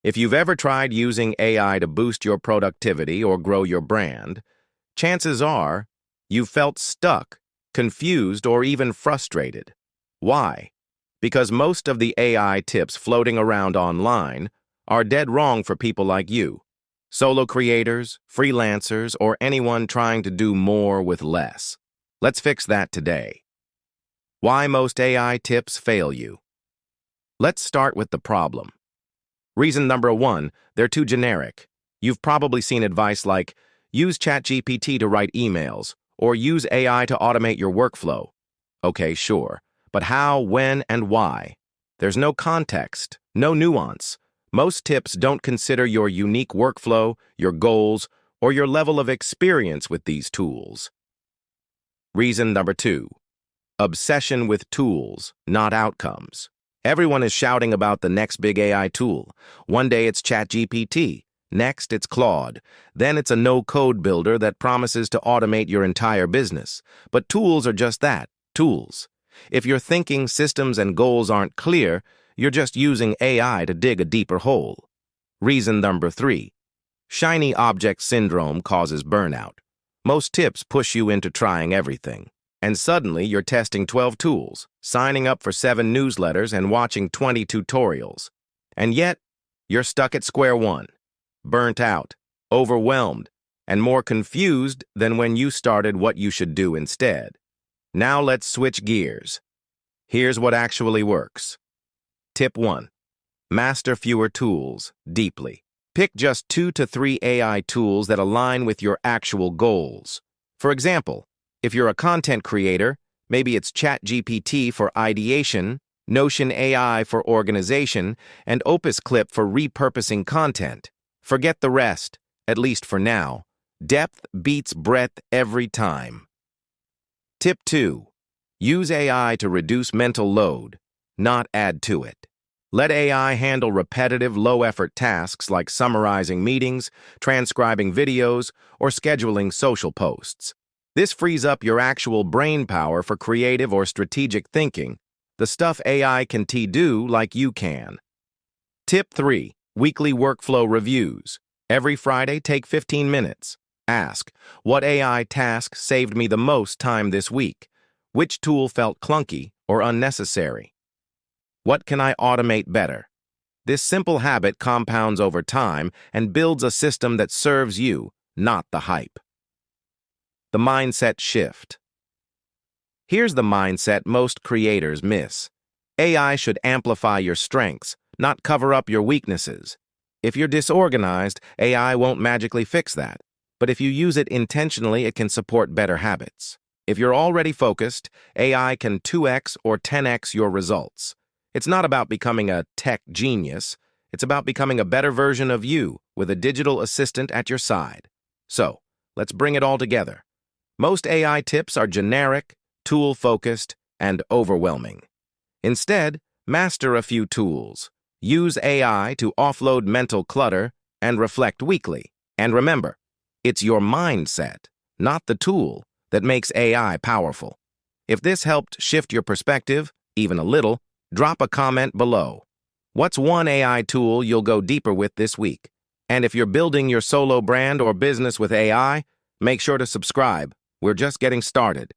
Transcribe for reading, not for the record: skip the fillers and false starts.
If you've ever tried using AI to boost your productivity or grow your brand, chances are you've felt stuck, confused, or even frustrated. Why? Because most of the AI tips floating around online are dead wrong for people like you, solo creators, freelancers, or anyone trying to do more with less. Let's fix that today. Why most AI tips fail you. Let's start with the problem. Reason number one, they're too generic. You've probably seen advice like, use ChatGPT to write emails, or use AI to automate your workflow. Okay, sure. But how, when, and why? There's no context, no nuance. Most tips don't consider your unique workflow, your goals, or your level of experience with these tools. Reason number two, obsession with tools, not outcomes. Everyone is shouting about the next big AI tool. One day it's ChatGPT, next it's Claude, then it's a no-code builder that promises to automate your entire business. But tools are just that, tools. If your thinking, systems, and goals aren't clear, you're just using AI to dig a deeper hole. Reason number three, shiny object syndrome causes burnout. Most tips push you into trying everything. And suddenly you're testing 12 tools, signing up for 7 newsletters, and watching 20 tutorials. And yet, you're stuck at square one, burnt out, overwhelmed, and more confused than when you started what you should do instead. Now let's switch gears. Here's what actually works. Tip 1. Master fewer tools deeply. Pick just 2 to 3 AI tools that align with your actual goals. For example, if you're a content creator, maybe it's ChatGPT for ideation, Notion AI for organization, and Opus Clip for repurposing content. Forget the rest, at least for now. Depth beats breadth every time. Tip 2. Use AI to reduce mental load, not add to it. Let AI handle repetitive, low-effort tasks like summarizing meetings, transcribing videos, or scheduling social posts. This frees up your actual brain power for creative or strategic thinking, the stuff AI can do like you can. Tip 3. Weekly workflow reviews. Every Friday, take 15 minutes. Ask, what AI task saved me the most time this week? Which tool felt clunky or unnecessary? What can I automate better? This simple habit compounds over time and builds a system that serves you, not the hype. The mindset shift. Here's the mindset most creators miss. AI should amplify your strengths, not cover up your weaknesses. If you're disorganized, AI won't magically fix that. But if you use it intentionally, it can support better habits. If you're already focused, AI can 2x or 10x your results. It's not about becoming a tech genius. It's about becoming a better version of you with a digital assistant at your side. So, let's bring it all together. Most AI tips are generic, tool-focused, and overwhelming. Instead, master a few tools. Use AI to offload mental clutter and reflect weekly. And remember, it's your mindset, not the tool, that makes AI powerful. If this helped shift your perspective, even a little, drop a comment below. What's one AI tool you'll go deeper with this week? And if you're building your solo brand or business with AI, make sure to subscribe. We're just getting started.